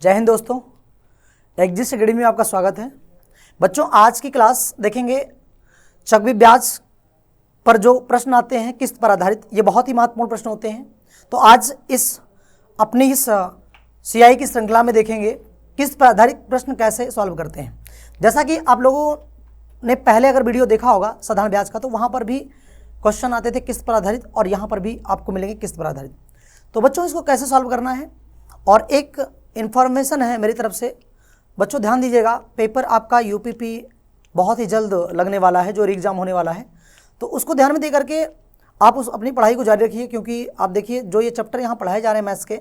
जय हिंद दोस्तों, exist academy में आपका स्वागत है। बच्चों, आज की क्लास देखेंगे चक्रवृद्धि ब्याज पर जो प्रश्न आते हैं किस्त पर आधारित, ये बहुत ही महत्वपूर्ण प्रश्न होते हैं। तो आज अपनी इस सीआई की श्रृंखला में देखेंगे किस्त पर आधारित प्रश्न कैसे सॉल्व करते हैं। जैसा कि आप लोगों ने पहले अगर वीडियो देखा होगा साधारण ब्याज का, तो वहाँ पर भी क्वेश्चन आते थे किस्त पर आधारित, और यहाँ पर भी आपको मिलेंगे किस्त पर आधारित। तो बच्चों, इसको कैसे सॉल्व करना है, और एक इन्फॉर्मेशन है मेरी तरफ से। बच्चों ध्यान दीजिएगा, पेपर आपका यूपीपी बहुत ही जल्द लगने वाला है, जो एग्ज़ाम होने वाला है, तो उसको ध्यान में दे करके आप अपनी पढ़ाई को जारी रखिए। क्योंकि आप देखिए जो ये चैप्टर यहाँ पढ़ाए जा रहे हैं मैथ्स के,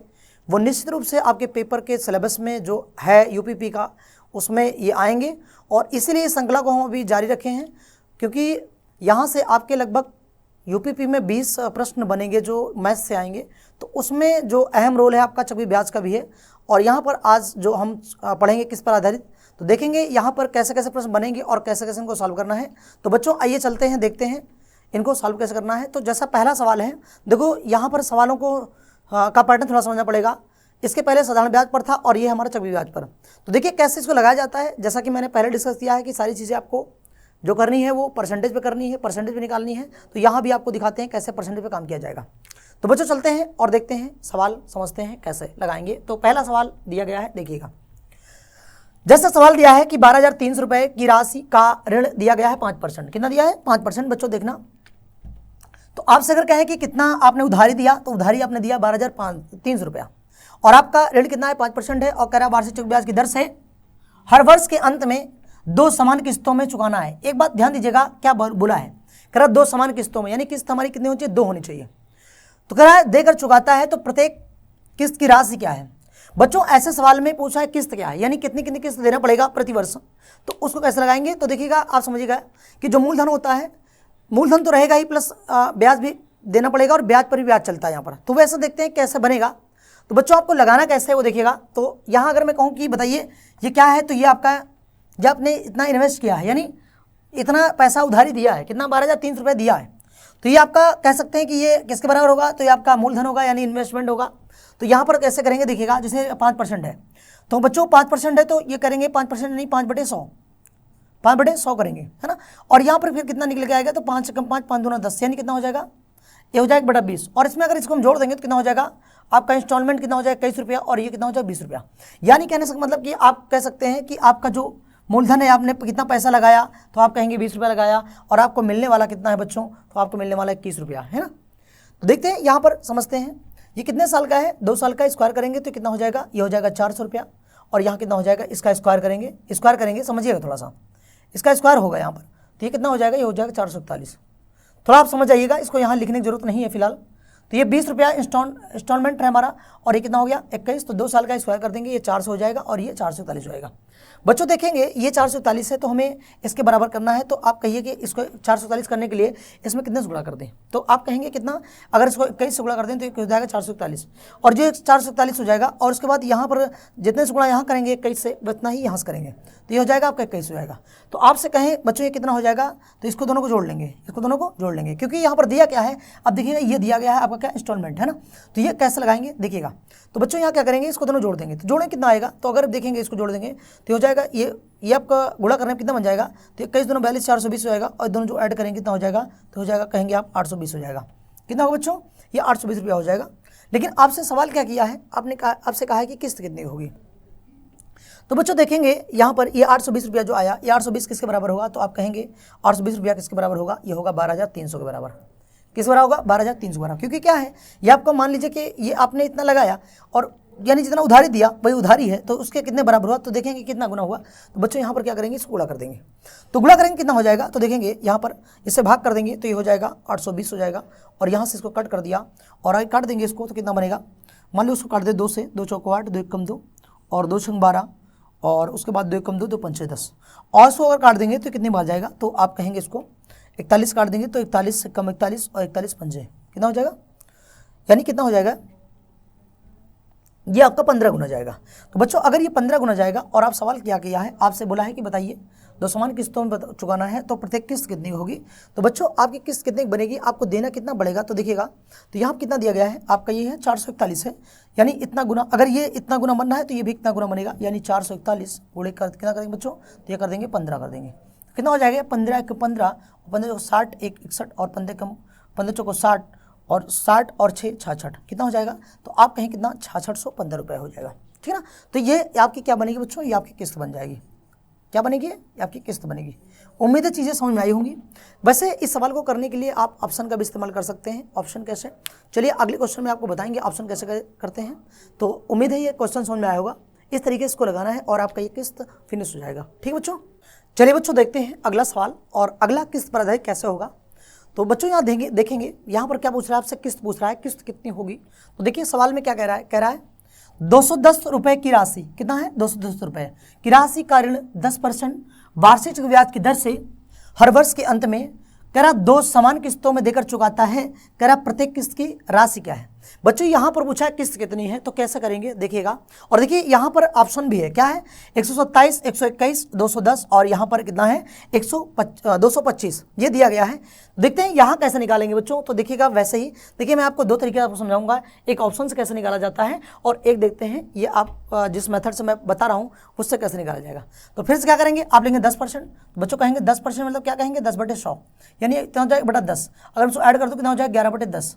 वो निश्चित रूप से आपके पेपर के सिलेबस में जो है यूपीपी का, उसमें ये आएंगे। और इसीलिए इस श्रृंखला को हम अभी जारी रखे हैं, क्योंकि यहाँ से आपके लगभग यूपीपी में 20 प्रश्न बनेंगे जो मैथ्स से आएंगे। तो उसमें जो अहम रोल है आपका चक्रवृद्धि ब्याज का भी है। और यहाँ पर आज जो हम पढ़ेंगे किस पर आधारित, तो देखेंगे यहाँ पर कैसे कैसे प्रश्न बनेंगे और कैसे कैसे इनको सॉल्व करना है। तो बच्चों आइए चलते हैं, देखते हैं इनको सॉल्व कैसे करना है। तो जैसा पहला सवाल है, देखो यहाँ पर सवालों को का पैटर्न थोड़ा समझना पड़ेगा। इसके पहले साधारण ब्याज पर था और ये हमारा चक्रवृद्धि ब्याज पर। तो देखिए कैसे इसको लगाया जाता है। जैसा कि मैंने पहले डिस्कस किया है कि सारी चीज़ें आपको जो करनी है वो परसेंटेज पे करनी है, परसेंटेज पे निकालनी है। तो यहाँ भी आपको दिखाते हैं कैसे परसेंटेज पे काम किया जाएगा। तो बच्चों चलते हैं और देखते हैं, सवाल समझते हैं कैसे लगाएंगे। तो पहला सवाल दिया गया है, देखिएगा। जैसा सवाल दिया है कि 12,300 रुपये की राशि का ऋण दिया गया है 5%। कितना दिया है? 5%। बच्चों देखना, तो आपसे अगर कहें कि कितना आपने उधारी दिया, तो उधारी आपने दिया 12,300 रुपया, और आपका ऋण कितना है? 5% है। और कह रहा है वार्षिक चक्रवृद्धि ब्याज की दर से हर वर्ष के अंत में 2 समान किस्तों में चुकाना है। एक बात ध्यान दीजिएगा, क्या बोला है? कह रहा 2 समान किस्तों में, यानी किस्त हमारी कितनी होनी चाहिए? 2 होनी चाहिए। तो कह रहा है देकर चुकाता है, तो प्रत्येक किस्त की राशि क्या है? बच्चों ऐसे सवाल में पूछा है किस्त क्या है, यानी कितनी कितनी किस्त देना पड़ेगा प्रति वर्ष। तो उसको कैसे लगाएंगे? तो देखिएगा, आप समझिएगा कि जो मूलधन होता है, मूलधन तो रहेगा ही, प्लस ब्याज भी देना पड़ेगा, और ब्याज पर भी ब्याज चलता है यहाँ पर। तो वैसे देखते हैं कैसे बनेगा। तो बच्चों आपको लगाना कैसे है वो देखिएगा। तो यहाँ अगर मैं कहूँ कि बताइए ये क्या है, तो ये आपका जब आपने इतना इन्वेस्ट किया है, यानी इतना पैसा उधारी दिया है, कितना? 12,300 रुपये दिया है। तो ये आपका कह सकते हैं कि ये किसके बराबर होगा? तो ये आपका मूलधन होगा, यानी इन्वेस्टमेंट होगा। तो यहाँ पर कैसे करेंगे देखिएगा, जैसे 5% है, तो बच्चों 5% है, तो ये करेंगे 5% नहीं, 5/100, 5/100 करेंगे, है ना। और यहाँ पर फिर कितना निकल के आएगा? तो 5 से कम 5, 5 दूना 10, यानी कितना हो जाएगा? ये हो जाएगा 1/20। और इसमें अगर इसको हम जोड़ देंगे तो कितना हो जाएगा? आपका इंस्टॉलमेंट कितना हो जाएगा? 21 रुपया, और ये कितना हो जाएगा? 20 रुपया। यानी कहने से मतलब कि आप कह सकते हैं कि आपका जो मूलधन है, आपने कितना पैसा लगाया, तो आप कहेंगे 20 रुपया लगाया, और आपको मिलने वाला कितना है बच्चों? तो आपको मिलने वाला 21 रुपया, है ना। तो देखते हैं, यहाँ पर समझते हैं ये कितने साल का है? 2 साल का। स्क्वायर करेंगे तो कितना हो जाएगा? ये हो जाएगा 400 रुपया। और यहाँ कितना हो जाएगा? इसका स्क्वायर करेंगे, समझिएगा थोड़ा सा, इसका स्क्वायर होगा यहाँ पर, तो ये कितना हो जाएगा? ये हो जाएगा 441। थोड़ा आप समझ जाइएगा, इसको यहाँ लिखने की जरूरत नहीं है फिलहाल। तो ये 20 रुपया इंस्टॉलमेंट है हमारा, और ये कितना हो गया? 21। तो 2 साल का स्क्वायर कर देंगे, ये 400 हो जाएगा, और ये 441 हो जाएगा। बच्चों देखेंगे ये 441 है, तो हमें इसके बराबर करना है। तो आप कहिए कि इसको 441 करने के लिए इसमें कितने से गुणा कर दें? तो आप कहेंगे कितना? अगर इसको 21 से गुणा कर दें तो ये हो जाएगा 441, और जो 441 हो जाएगा। और उसके बाद यहाँ पर जितने से गुणा यहाँ करेंगे 21 से, उतना ही यहाँ से करेंगे, तो ये हो जाएगा आपका 21 हो जाएगा। तो आपसे कहें बच्चों ये कितना हो जाएगा? तो इसको दोनों को जोड़ लेंगे, क्योंकि यहाँ पर दिया क्या है? अब देखिएगा, ये दिया गया है आपका क्या? इंस्टॉलमेंट, है ना। तो ये कैसे लगाएंगे देखिएगा। तो बच्चों यहाँ क्या करेंगे? इसको दोनों जोड़ देंगे, तो जोड़ें कितना आएगा? तो अगर देखेंगे इसको जोड़ देंगे तो हो जाएगा, ये आपका गुणा करने में कितना बन जाएगा? तो 21 दूना 42, 420 हो जाएगा, और दोनों जो ऐड करेंगे कितना हो जाएगा? तो हो जाएगा, कहेंगे आप 820 हो जाएगा। कितना होगा बच्चों? ये 820 रुपया हो जाएगा। लेकिन आपसे सवाल क्या किया है? आपसे कहा है कि किस्त कितनी होगी। तो बच्चों देखेंगे यहाँ पर ये 820 रुपया जो आया, ये 820 किसके बराबर होगा? तो आप कहेंगे 820 रुपया किसके बराबर होगा? ये होगा 12,300 के बराबर। किस बराबर होगा? 12,300 बराबर। क्योंकि क्या है, ये आपको मान लीजिए कि ये आपने इतना लगाया, और यानी जितना उधारी दिया वही उधारी है, तो उसके कितने बराबर हुआ? तो देखेंगे कितना गुना हुआ। तो बच्चों यहाँ पर क्या करेंगे? इसको गुणा कर देंगे। तो गुणा करेंगे कितना हो जाएगा? तो देखेंगे यहाँ पर इससे भाग कर देंगे, तो ये हो जाएगा 820 हो जाएगा। और यहाँ से इसको कट कर दिया, और आगे काट देंगे इसको, तो कितना बनेगा? मान लो उसको काट दे 2 से, 2 चौको 8, 2 एकम 2, और 2 छंग 12, और उसके बाद 2 एकम 2, 2 पंचे 10, और इसको अगर काट देंगे तो कितनी बार जाएगा? तो आप कहेंगे इसको 41 काट देंगे, तो 41 से कम 41, और 41 पंजे कितना हो जाएगा? यानी कितना हो जाएगा? ये आपका 15 गुना जाएगा। तो बच्चों अगर ये 15 गुना जाएगा, और आप सवाल क्या किया है, आपसे बोला है कि बताइए 2 समान किस्तों में चुकाना है तो प्रत्येक किस्त कितनी होगी। तो बच्चों आपकी किस्त कितनी बनेगी, आपको देना कितना बढ़ेगा, तो देखिएगा तो यहाँ कितना दिया गया है आपका, ये है 441 है, यानी इतना गुना, अगर ये इतना गुना बनना है तो ये भी इतना गुना बनेगा, यानी 441 गुणे कर कितना करेंगे बच्चों, तो ये कर देंगे 15 कर देंगे, कितना हो जाएगा 15 × 15 15 को 60 1 61 और 15 चौको 60 और 60 और 6 66 कितना हो जाएगा, तो आप कहें कितना 6615 रुपये हो जाएगा, ठीक है ना। तो ये आपकी क्या बनेगी बच्चों, ये आपकी किस्त बन जाएगी, क्या बनेगी, ये आपकी किस्त बनेगी। उम्मीद है चीज़ें समझ में आई होंगी। वैसे इस सवाल को करने के लिए आप ऑप्शन का भी इस्तेमाल कर सकते हैं। ऑप्शन कैसे, चलिए अगले क्वेश्चन में आपको बताएंगे ऑप्शन कैसे करते हैं। तो उम्मीद है ये क्वेश्चन समझ में आया होगा, इस तरीके से इसको लगाना है और आपका ये किस्त फिनिश हो जाएगा, ठीक बच्चों। चलिए बच्चों देखते हैं अगला सवाल, और अगला किस्त पर आधारित कैसे होगा। तो बच्चों यहाँ देखेंगे यहाँ पर क्या पूछ रहा है आपसे, किस्त पूछ रहा है, किस्त कितनी होगी। तो देखिए सवाल में क्या कह रहा है 210 रुपये की राशि, कितना है 210 रुपये की राशि का ऋण 10% वार्षिक चक्रवृद्धि ब्याज की दर से हर वर्ष के अंत में कह रहा 2 समान किस्तों में देकर चुकाता है। कह रहा प्रत्येक किस्त की राशि क्या है। बच्चों यहाँ पर पूछा है किस्त कितनी है, तो कैसे करेंगे देखिएगा। और देखिए यहाँ पर ऑप्शन भी है, क्या है 127 121 210 और यहाँ पर कितना है 225 ये दिया गया है। देखते हैं यहाँ कैसे निकालेंगे बच्चों। तो देखिएगा वैसे ही देखिए मैं आपको 2 तरीके आपको समझाऊंगा, एक ऑप्शन से कैसे निकाला जाता है और एक देखते हैं ये आप जिस मेथड से मैं बता रहा हूँ उससे कैसे निकाला जाएगा। तो फिर से क्या करेंगे, आप लेंगे 10%, बच्चों कहेंगे 10% मतलब क्या कहेंगे 10/100 यानी कितना हो जाएगा 10, अगर उसको ऐड कर दो कितना हो जाएगा 11/10।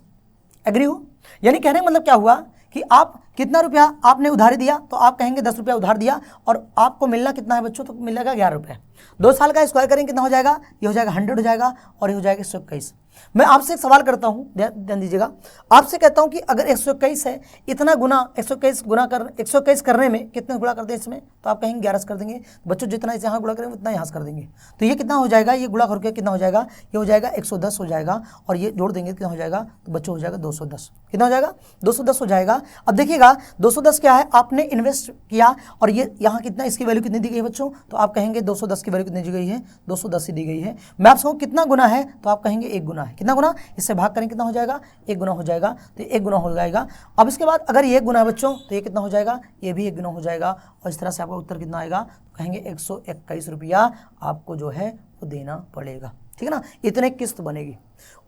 एग्री हो, यानी कहने का मतलब क्या हुआ कि आप कितना रुपया आपने उधारी दिया, तो आप कहेंगे 10 रुपया उधार दिया और आपको मिलना कितना है बच्चों, तो मिलेगा 11 रुपये। 2 साल का स्क्वायर करेंगे कितना हो जाएगा, ये हो जाएगा 100 हो जाएगा और ये हो जाएगा 121। मैं आपसे एक सवाल करता हूँ, ध्यान दीजिएगा, आपसे कहता हूँ कि अगर 121 है, इतना गुना 121 करने में कितना गुणा करते हैं इसमें, तो आप कहेंगे 11 कर देंगे। बच्चों जितना इसे यहाँ गुणा करेंगे उतना यहाँ से कर देंगे, तो ये कितना हो जाएगा, ये गुणा करके कितना हो जाएगा, ये हो जाएगा 110 हो जाएगा और ये जोड़ देंगे कितना हो जाएगा, तो बच्चों हो जाएगा 210। कितना हो जाएगा 210 हो जाएगा। अब देखिएगा 210 क्या है, आपने इन्वेस्ट किया और ये यहाँ कितना, इसकी वैल्यू कितनी दी गई है बच्चों, तो आप कहेंगे 210 की वैल्यू कितनी दी गई है, 210 ही दी गई है। मैं आपसे कहूँ कितना गुना है, तो आप कहेंगे 1 गुना है। कितना गुना, इससे भाग करें कितना हो जाएगा, 1 गुना हो जाएगा, तो 1 गुना हो जाएगा। अब इसके बाद अगर ये 1 गुना है बच्चों, तो ये कितना हो जाएगा, ये भी 1 गुना हो जाएगा और इस तरह से आपका उत्तर कितना आएगा, तो कहेंगे 121 रुपया आपको जो है वो देना पड़ेगा, ठीक है ना। इतने किस्त बनेगी।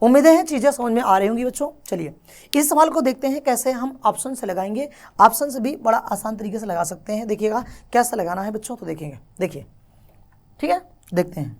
उम्मीदें हैं चीज़ें समझ में आ रही होंगी बच्चों। चलिए इस सवाल को देखते हैं कैसे हम ऑप्शन से लगाएंगे। ऑप्शन से भी बड़ा आसान तरीके से लगा सकते हैं, देखिएगा कैसे लगाना है बच्चों, तो देखेंगे, देखिए ठीक है, देखते हैं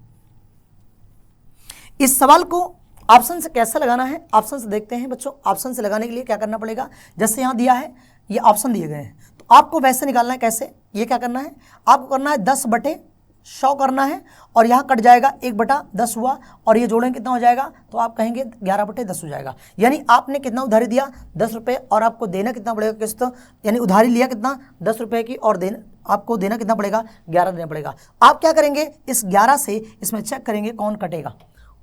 इस सवाल को ऑप्शन से कैसे लगाना है। ऑप्शन से देखते हैं बच्चों। ऑप्शन से लगाने के लिए क्या करना पड़ेगा, जैसे यहाँ दिया है ये ऑप्शन दिए गए हैं, तो आपको वैसे निकालना है। कैसे, ये क्या करना है, आपको करना है 10/100 करना है और यहाँ कट जाएगा 1/10 हुआ और ये जोड़ेंगे कितना हो जाएगा, तो आप कहेंगे 11/10 हो जाएगा। यानी आपने कितना उधारी दिया 10 रुपये और आपको देना कितना पड़ेगा किस्त, यानी उधारी लिया कितना 10 रुपये की और आपको देना कितना पड़ेगा 11 देना पड़ेगा। आप क्या करेंगे, इस 11 से इसमें चेक करेंगे कौन कटेगा,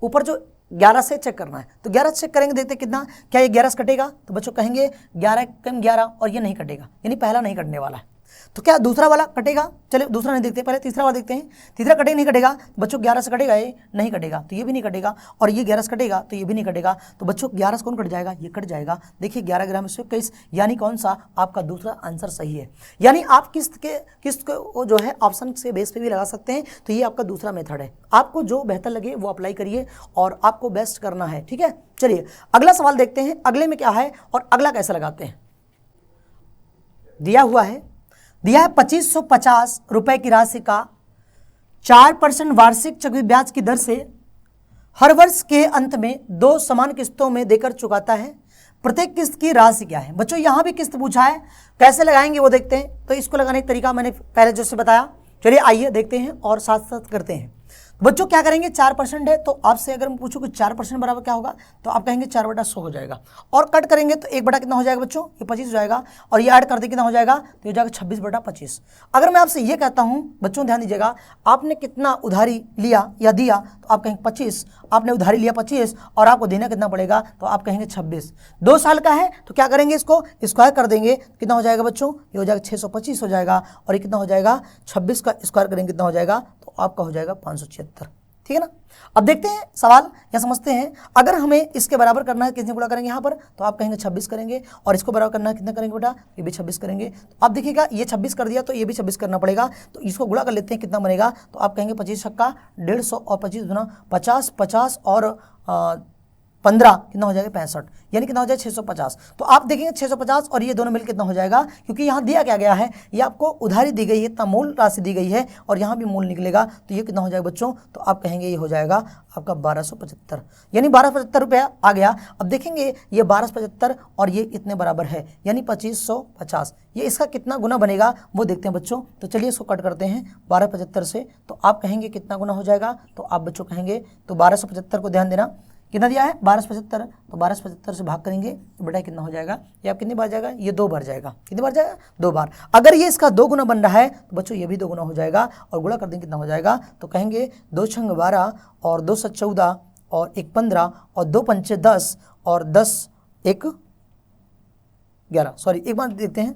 ऊपर जो 11 से चेक करना है, तो 11 से चेक करेंगे, देखते कितना, क्या ये 11 से कटेगा, तो बच्चों कहेंगे 11 कम 11 और ये नहीं कटेगा, यानी पहला नहीं कटने वाला है। तो क्या दूसरा वाला कटेगा, चलिए दूसरा नहीं देखते, पहले तीसरा वाला देखते हैं। तीसरा कटेगा नहीं कटेगा, बच्चों 11 से कटेगा, ये नहीं कटेगा तो ये भी नहीं कटेगा और ये 11 से कटेगा तो ये भी नहीं कटेगा। तो बच्चों 11 से कौन कट जाएगा, ये कट जाएगा। देखिए 11 ग्राम 121, यानी कौन सा आपका दूसरा आंसर सही है। यानी आप किस्त को जो है ऑप्शन से बेस पे भी लगा सकते हैं। तो ये आपका दूसरा मेथड है, आपको जो बेहतर लगे वो अप्लाई करिए और आपको बेस्ट करना है, ठीक है। चलिए अगला सवाल देखते हैं, अगले में क्या है और अगला कैसे लगाते हैं। दिया है 2550 रुपए की राशि का 4% वार्षिक चक्रवृद्धि ब्याज की दर से हर वर्ष के अंत में 2 समान किस्तों में देकर चुकाता है। प्रत्येक किस्त की राशि क्या है। बच्चों यहाँ भी किस्त पूछा है, कैसे लगाएंगे वो देखते हैं। तो इसको लगाने का तरीका मैंने पहले जैसे बताया, चलिए आइए देखते हैं और साथ साथ करते हैं। बच्चों क्या करेंगे, 4% है, तो आपसे अगर मैं पूछूं कि 4% बराबर क्या होगा, तो आप कहेंगे 4/100 हो जाएगा और कट करेंगे तो 1 बटा कितना हो जाएगा बच्चों, ये 25 हो जाएगा और ये ऐड कर दे कितना हो जाएगा, तो हो जाएगा 26/25। अगर मैं आपसे ये कहता हूं बच्चों ध्यान दीजिएगा, आपने कितना उधारी लिया या दिया, तो आप कहेंगे 25, आपने उधारी लिया 25 और आपको देना कितना पड़ेगा, तो आप कहेंगे 26। 2 साल का है तो क्या करेंगे, इसको स्क्वायर कर देंगे, कितना हो जाएगा बच्चों, ये हो जाएगा 625 हो जाएगा और ये कितना हो जाएगा 26 का स्क्वायर करेंगे कितना हो जाएगा, तो आपका हो जाएगा 576। ठीक है ना। अब देखते हैं सवाल या समझते हैं, अगर हमें इसके बराबर करना है कितने गुणा करेंगे यहाँ पर, तो आप कहेंगे 26 करेंगे, और इसको बराबर करना है कितना करेंगे बेटा, ये भी 26 करेंगे। तो आप देखिएगा ये 26 कर दिया तो ये भी 26 करना पड़ेगा, तो इसको गुणा कर लेते हैं कितना बनेगा, तो आप कहेंगे 25 छक्का 150 और 25 गुना 50, 50 और 15 कितना हो जाएगा 65, यानी कितना हो जाएगा 650। तो आप देखेंगे 650 और ये दोनों मिल कितना हो जाएगा, क्योंकि यहाँ दिया क्या गया है, ये आपको उधारी दी गई है, इतना मूल राशि दी गई है और यहाँ भी मूल निकलेगा, तो ये कितना हो जाएगा बच्चों, तो आप कहेंगे ये हो जाएगा आपका 1275, यानी 1275 रुपया आ गया। अब देखेंगे ये 1275 और ये इतने बराबर है, यानी 2550, ये इसका कितना गुना बनेगा वो देखते हैं बच्चों। तो चलिए इसको कट करते हैं 1275 से, तो आप कहेंगे कितना गुना हो जाएगा, तो आप बच्चों कहेंगे, तो 1275 को ध्यान देना कितना दिया है 1275, तो 1275 से भाग करेंगे तो बेटा कितना हो जाएगा, ये आप कितनी बार जाएगा, ये 2 बार जाएगा, कितनी बार जाएगा 2 बार। अगर ये इसका 2 गुना बन रहा है तो बच्चों ये भी 2 गुना हो जाएगा, और गुणा कर देंगे कितना हो जाएगा, तो कहेंगे 2 छंग 12 और 2 7 14 और 1 15 और 2 पंचे 10 और 10 1 11, सॉरी एक बार देखते हैं,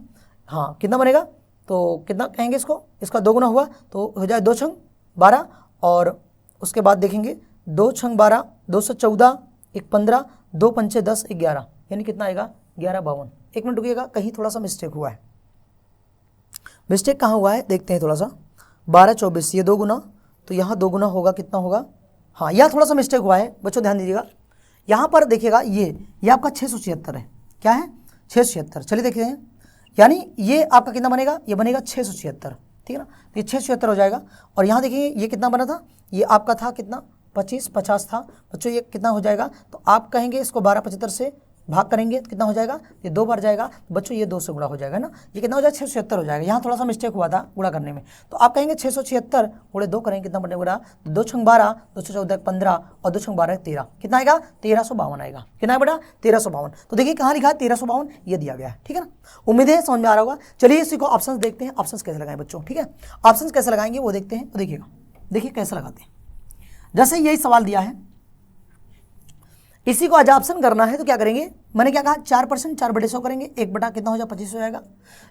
हाँ कितना बनेगा, तो कितना कहेंगे इसको, इसका 2 गुना हुआ तो हो जाए 2 छंग 12 और उसके बाद देखेंगे 2 छंग 12 2 से 14 1 15 2 पंचे 10 1 11, यानी कितना आएगा 11 52। एक मिनट रुकिएगा, कहीं थोड़ा सा मिस्टेक हुआ है, मिस्टेक कहाँ हुआ है देखते हैं थोड़ा सा, 12 24 ये 2 गुना, तो यहाँ 2 गुना होगा कितना होगा, हाँ यहाँ थोड़ा सा मिस्टेक हुआ है बच्चों, ध्यान दीजिएगा। यहाँ पर देखिएगा ये आपका 676 है, क्या है 676, चलिए देखते हैं, यानी ये आपका कितना बनेगा, ये बनेगा 676, ठीक है ना, तो ये 676 हो जाएगा। और यहाँ देखिए ये कितना बना था, ये आपका था कितना 25 50 था बच्चों, ये कितना हो जाएगा, तो आप कहेंगे इसको 1275 से भाग करेंगे तो कितना हो जाएगा, ये 2 बार जाएगा बच्चों, ये 2 से गुणा हो जाएगा ना, ये कितना हो जाएगा 676 हो जाएगा। यहाँ थोड़ा सा मिस्टेक हुआ था गुणा करने में, तो आप कहेंगे 676 गुणे 2 करेंगे कितना बनेगा, 2 छंग 12 2 से 14 15 और 2 छंग 12 13, कितना आएगा 1352 आएगा, कितना है बेटा 1352। तो देखिए कहाँ लिखा है 1352, ये दिया गया है, ठीक है ना, उम्मीद है समझ में आ रहा होगा। चलिए इसी को ऑप्शन देखते हैं, ऑप्शन कैसे लगाएं बच्चों, ठीक है, ऑप्शन कैसे लगाएंगे वो देखते हैं। तो देखिएगा, देखिए कैसे लगाते हैं, जैसे यही सवाल दिया है, इसी को अजाप्शन करना है तो क्या करेंगे, मैंने क्या कहा 4% 4/100 करेंगे, 1 बटा कितना हो जाएगा 25 हो जाएगा,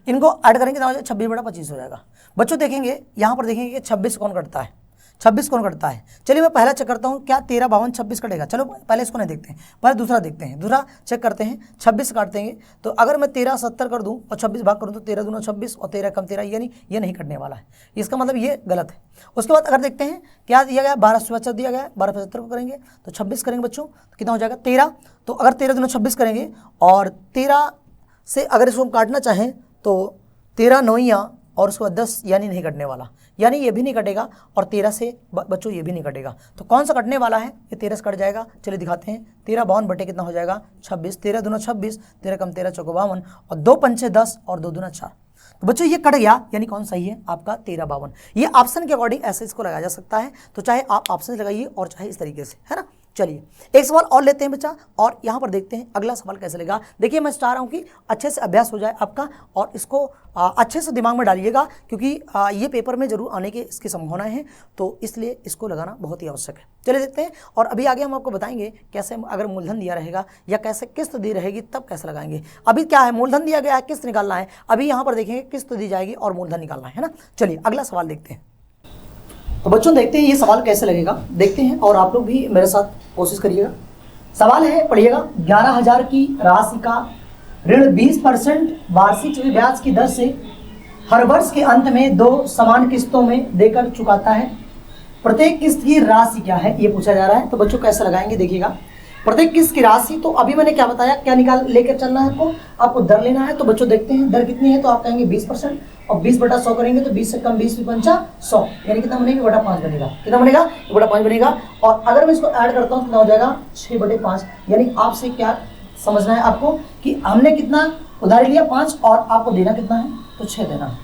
इनको ऐड करेंगे कितना हो जाएगा 26 बटा 25 हो जाएगा। बच्चों देखेंगे यहाँ पर देखेंगे कि 26 कौन कटता है, 26 कौन कटता है, चलिए मैं पहला चेक करता हूँ, क्या 13 52 26 कटेगा, चलो पहले इसको नहीं देखते हैं, पहले दूसरा देखते हैं, दूसरा चेक करते हैं 26 काटते हैं, तो अगर मैं 13 70 कर दूँ और 26 भाग करूँ तो 13 दूना 26 और 13 कम 13, यानी ये नहीं कटने वाला है, इसका मतलब ये गलत है। उसके बाद अगर देखते हैं क्या दिया गया 1275 दिया गया है, 1275 को करेंगे तो 26 करेंगे बच्चों, तो कितना हो जाएगा 13, तो अगर 13 दूना 26 करेंगे और 13 से अगर इसको हम काटना चाहें तो 13 9 और उसके बाद 10, यानी नहीं कटने वाला, यानी ये भी नहीं कटेगा और 13 से बच्चों ये भी नहीं कटेगा, तो कौन सा कटने वाला है, ये 13 से कट जाएगा। चलिए दिखाते हैं, 13 52 बटे कितना हो जाएगा 26, 13 दूना 26 13 कम 13 चौको 52 और 2 पंचे 10 और 2 दूना 4, तो बच्चों ये कट गया, यानी कौन सही है आपका 13 52। ये ऑप्शन के अकॉर्डिंग ऐसे इसको लगाया जा सकता है, तो चाहे आप ऑप्शन लगाइए और चाहे इस तरीके से, है ना। चलिए एक सवाल और लेते हैं बच्चा, और यहाँ पर देखते हैं अगला सवाल कैसे लेगा। देखिए मैं चाह रहा हूँ कि अच्छे से अभ्यास हो जाए आपका, और इसको अच्छे से दिमाग में डालिएगा, क्योंकि ये पेपर में जरूर आने की इसकी संभावना है, तो इसलिए इसको लगाना बहुत ही आवश्यक है। चलिए देखते हैं, और अभी आगे हम आपको बताएंगे कैसे अगर मूलधन दिया रहेगा या कैसे किस्त दी रहेगी तब कैसे लगाएंगे। अभी क्या है, मूलधन दिया गया है, किस्त निकालना है, अभी यहाँ पर देखेंगे किस्त दी जाएगी और मूलधन निकालना है ना। चलिए अगला सवाल देखते हैं। तो बच्चों देखते हैं ये सवाल कैसे लगेगा, देखते हैं, और आप लोग भी मेरे साथ कोशिश करिएगा। सवाल है, पढ़िएगा, 11,000 की राशि का ऋण 20% वार्षिक ब्याज की दर से हर वर्ष के अंत में 2 समान किस्तों में देकर चुकाता है। प्रत्येक किस्त की राशि क्या है ये पूछा जा रहा है। तो बच्चों कैसे लगाएंगे, देखिएगा, प्रत्येक किस्त की राशि, तो अभी मैंने क्या बताया, क्या निकाल लेकर चलना है आपको दर लेना है। तो बच्चों देखते हैं दर कितनी है, तो आप कहेंगे 20%, और 20 बटा 100 करेंगे तो 20 से कम 20 भी पंचा 100, यानी कितना बनेगा बटा 5 बनेगा, कितना बनेगा बटा 5 बनेगा। और अगर मैं इसको ऐड करता हूँ कितना हो जाएगा 6 बटे 5, यानी आपसे क्या समझना है आपको कि हमने कितना उधारी लिया 5 और आपको देना कितना है, तो 6 देना है,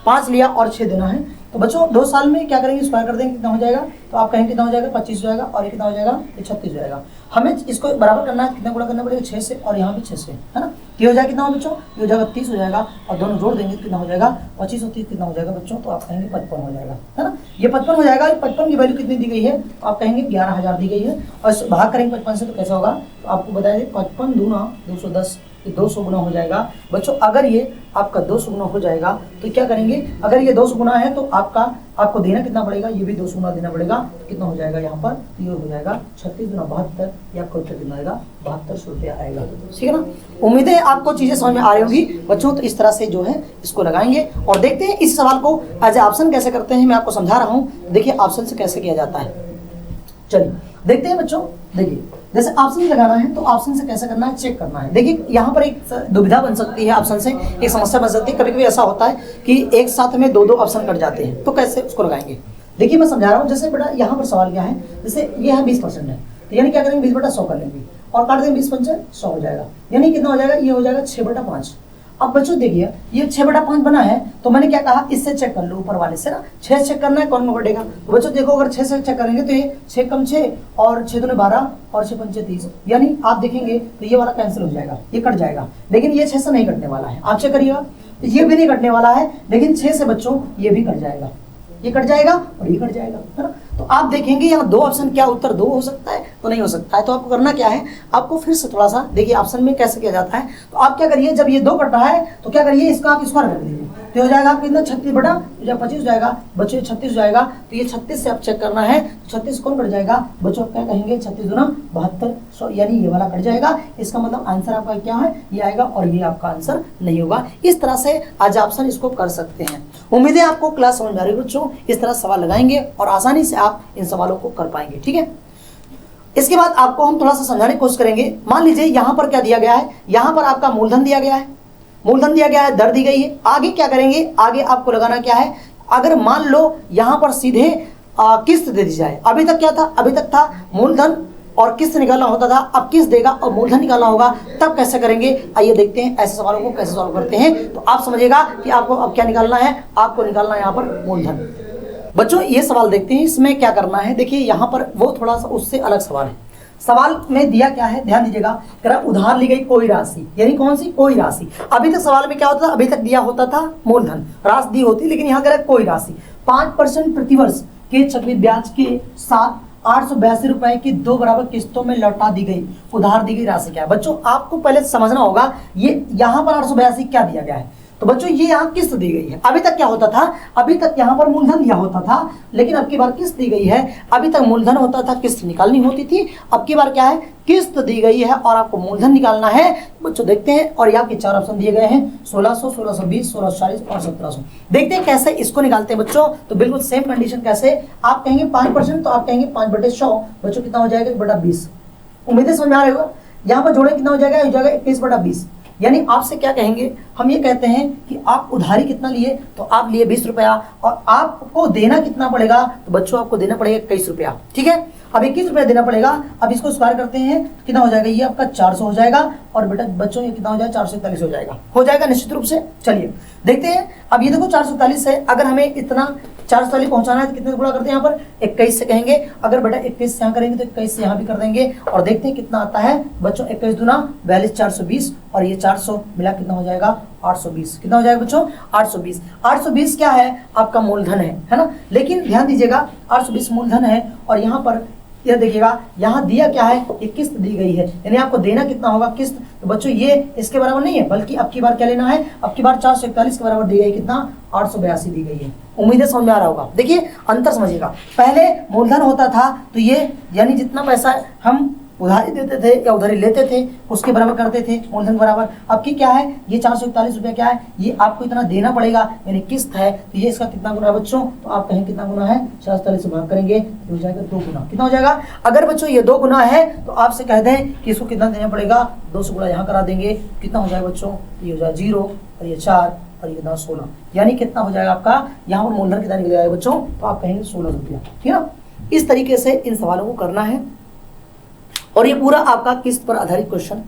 5 लिया और 6 देना है। तो बच्चों 2 साल में क्या करेंगे, स्क्वायर कर देंगे, कितना हो जाएगा, तो आप कहेंगे कितना हो जाएगा 25 हो जाएगा, और ये कितना हो जाएगा, ये 36 हो जाएगा। हमें इसको बराबर करना है, कितना गुणा करना पड़ेगा 6 से, और यहाँ भी 6 से, है ना। ये हो जाएगा कितना हो बच्चों, ये हो जाएगा 30 हो जाएगा, और दोनों जोड़ देंगे कितना हो जाएगा 25 और 30 कितना हो जाएगा बच्चों, तो आप कहेंगे 55 हो जाएगा, है ना। ये 55 हो जाएगा। 55 की वैल्यू कितनी दी गई है, तो आप कहेंगे 11,000 दी गई है, और भाग करेंगे 55 से तो कैसा होगा, तो आपको बताया 55 दूना 210, कि 200 गुना हो जाएगा। बच्चों अगर ये आपका 200 गुना हो जाएगा तो क्या करेंगे, अगर ये 200 गुना है तो आपको देना कितना पड़ेगा, ये भी 200 गुना देना पड़ेगा। तो कितना हो जाएगा यहाँ पर, ये हो जाएगा 36 गुना 72, ये आपका उत्तर कितना आएगा, 7200 रुपया आएगा। ठीक है ना। उम्मीद है आपको चीजें समझ में आ रही होगी बच्चों। तो इस तरह से जो है इसको लगाएंगे और देखते हैं इस सवाल को एज ए ऑप्शन कैसे करते हैं। मैं आपको समझा रहा हूँ, देखिए ऑप्शन से कैसे किया जाता है। चलिए देखते हैं बच्चों। देखिए जैसे ऑप्शन लगाना है तो ऑप्शन से कैसे करना है, चेक करना है। देखिए यहाँ पर एक दुविधा बन सकती है, ऑप्शन से एक समस्या बन सकती है। कभी कभी ऐसा होता है कि एक साथ में दो ऑप्शन कट जाते हैं, तो कैसे उसको लगाएंगे। देखिए मैं समझा रहा हूँ। जैसे बेटा यहाँ पर सवाल क्या है, जैसे ये है 20% है, तो यानी क्या करेंगे 20/100 कर लेंगे और काट देंगे 20 100 हो जाएगा, यानी कितना हो जाएगा, ये हो जाएगा 6/5। अब बच्चों देखिए ये 6/5 बना है, तो मैंने क्या कहा, इससे चेक कर लो ऊपर वाले से ना, 6 चेक करना है, कौन में बढ़ेगा। तो बच्चों देखो अगर 6 से चेक करेंगे तो ये 6 कम 6 और 6 दूने 12 और 6 पंचे 30, यानी आप देखेंगे तो ये वाला कैंसिल हो जाएगा, ये कट जाएगा। लेकिन ये 6 से नहीं कटने वाला है, आप चेक करिएगा, तो ये भी नहीं कटने वाला है। लेकिन 6 से बच्चों ये भी कट जाएगा, ये कट जाएगा और ये कट जाएगा, है ना। तो आप देखेंगे यहाँ दो ऑप्शन, क्या उत्तर 2 हो सकता है, तो नहीं हो सकता है। तो आपको करना क्या है, आपको फिर से थोड़ा सा देखिए ऑप्शन में कैसे किया जाता है। तो आप क्या करिए, जब ये 2 कट रहा है तो क्या करिए, इसका आप स्क्वायर कर दीजिए, तो हो जाएगा आपको कितना 36/25 हो जाएगा बच्चों, 36 हो जाएगा। तो ये 36 से आप चेक करना है, तो 36 कौन कट जाएगा बच्चों, क्या कहेंगे 36 दूना 72, यानी ये वाला कट जाएगा। इसका मतलब आंसर आपका क्या है, ये आएगा और ये आपका आंसर नहीं होगा। इस तरह से आज ऑप्शन इसको कर सकते हैं। उम्मीद है आपको क्लास समझ में आ रही है बच्चों। इस तरह सवाल लगाएंगे और आसानी से आप इन सवालों को कर पाएंगे। ठीक है। इसके बाद आपको हम थोड़ा सा समझाने की कोशिश करेंगे। मान लीजिए यहाँ पर क्या दिया गया है, यहाँ पर आपका मूलधन दिया गया है, मूलधन दिया गया है, दर दी गई है। आगे क्या करेंगे, आगे आपको लगाना क्या है, अगर मान लो यहाँ पर सीधे किस्त दे दी जाए। अभी तक क्या था, अभी तक था मूलधन और किस्त निकालना होता था, अब किस्त देगा और मूलधन निकालना होगा, तब कैसे करेंगे। आइए देखते हैं ऐसे सवालों को कैसे सॉल्व करते हैं। तो आप समझिएगा कि आपको अब क्या निकालना है, आपको निकालना है यहाँ पर मूलधन। बच्चों ये सवाल देखते हैं, इसमें क्या करना है। देखिए यहाँ पर वो थोड़ा सा उससे अलग सवाल है। सवाल में दिया क्या है, ध्यान दीजिएगा, कह रहा उधार ली गई कोई राशि, यानी कौन सी, कोई राशि। अभी तक सवाल में क्या होता था, अभी तक दिया होता था मूलधन, राशि दी होती, लेकिन यहाँ कह रहा है कोई राशि। 5% प्रतिवर्ष के चक्रवृद्धि ब्याज के साथ 882 रुपए की 2 बराबर किस्तों में लौटा दी गई उधार दी गई राशि क्या है। बच्चों आपको पहले समझना होगा, ये यहाँ पर 882 क्या दिया गया है। तो बच्चों ये यहाँ किस्त दी गई है। अभी तक क्या होता था, अभी तक यहाँ पर मूलधन दिया होता था, लेकिन अब की बार किस्त दी गई है। अभी तक मूलधन होता था, किस्त निकालनी होती थी, अब की बार क्या है, किस्त दी गई है और आपको मूलधन निकालना है। बच्चों देखते हैं, और यहाँ के 4 ऑप्शन दिए गए हैं, 1600, 1620, 1640 और 1700। देखते हैं कैसे इसको निकालते हैं बच्चों। तो बिल्कुल सेम कंडीशन, कैसे आप कहेंगे 5%, तो आप कहेंगे 5/100, बच्चों कितना हो जाएगा, 1/20। उम्मीद है समझ में आ रहा होगा। यहाँ पर जोड़े कितना हो जाएगा, 21/20, यानी आपसे क्या कहेंगे, हम ये कहते हैं कि आप उधारी कितना लिए, तो आप लिए 20 रुपया और आपको देना कितना पड़ेगा, तो बच्चों आपको देना पड़ेगा 21 रुपया। ठीक है, अब 21 रुपया देना पड़ेगा। अब इसको स्क्वायर करते हैं, कितना हो जाएगा, ये आपका 400 हो जाएगा और बेटा बच्चों ये कितना हो जाएगा, 441 हो जाएगा निश्चित रूप से। चलिए देखते हैं। अब ये देखो 441 है, अगर हमें इतना 440 पहुंचाना है तो कितने गुणा करते हैं, यहाँ पर 21 से कहेंगे। अगर बेटा 21 से यहाँ करेंगे तो 21 से यहाँ भी कर देंगे और देखते हैं कितना आता है बच्चों। 21 दूना 42, 420 और ये 400 मिला कितना हो जाएगा, 820। कितना हो जाएगा बच्चों, 820। 820 क्या है, आपका मूलधन है ना। लेकिन ध्यान दीजिएगा 820 मूलधन है और यहाँ पर यह देखिएगा, यहाँ दिया क्या है, ये किस्त दी गई है, यानी आपको देना कितना होगा, किस्त। तो बच्चों ये इसके बराबर नहीं है, बल्कि अब की बार क्या लेना है, अब की बार 441 के बराबर दी गई, कितना, 882 दी गई है। उम्मीद है समझ में आ रहा होगा। देखिए अंतर समझिएगा, पहले मूलधन होता था तो ये यानी जितना पैसा हम उधारी देते थे या उधारी लेते थे उसके बराबर करते थे मूलधन बराबर। अब की क्या है, ये 441 रुपया क्या है, ये आपको इतना देना पड़ेगा, यानी किस्त है, तो ये इसका कितना गुना है बच्चों, तो आप कहें कितना गुना है, 441 से भाग करेंगे तो हो जाएगा 2 गुना। कितना हो जाएगा, अगर बच्चों ये 2 गुना है तो आपसे कह दें कि इसको कितना देना पड़ेगा, 200 गुना यहाँ करा देंगे, कितना हो जाएगा बच्चों, ये हो जाएगा 0 और ये 4 और ये 16, यानी कितना हो जाएगा आपका, यहाँ पर मूलधन कितना निकल जाएगा बच्चों, तो आप कहेंगे 16 रुपया। ठीक है ना। इस तरीके से इन सवालों को करना है और ये पूरा आपका किस्त पर आधारित क्वेश्चन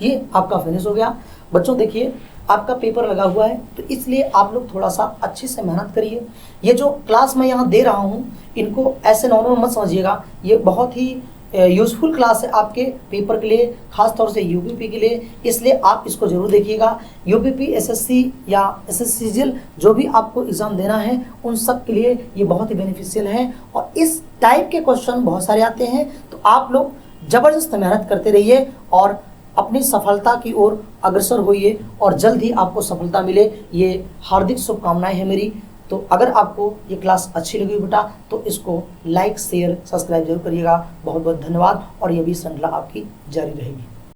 ये आपका फिनिश हो गया। बच्चों देखिए आपका पेपर लगा हुआ है, तो इसलिए आप लोग थोड़ा सा अच्छे से मेहनत करिए। ये जो क्लास मैं यहाँ दे रहा हूँ इनको ऐसे नॉर्मल मत समझिएगा, ये बहुत ही यूजफुल क्लास है आपके पेपर के लिए, खास तौर से यूपीपी के लिए, इसलिए आप इसको जरूर देखिएगा। यूपीपी, एसएससी या एसएससीजीएल जो भी आपको एग्जाम देना है उन सब के लिए ये बहुत ही बेनिफिशियल है और इस टाइप के क्वेश्चन बहुत सारे आते हैं। तो आप लोग जबरदस्त मेहनत करते रहिए और अपनी सफलता की ओर अग्रसर होइए और जल्द ही आपको सफलता मिले, ये हार्दिक शुभकामनाएं हैं मेरी। तो अगर आपको ये क्लास अच्छी लगी बेटा तो इसको लाइक शेयर सब्सक्राइब जरूर करिएगा। बहुत बहुत धन्यवाद और ये भी श्रृंखला आपकी जारी रहेगी।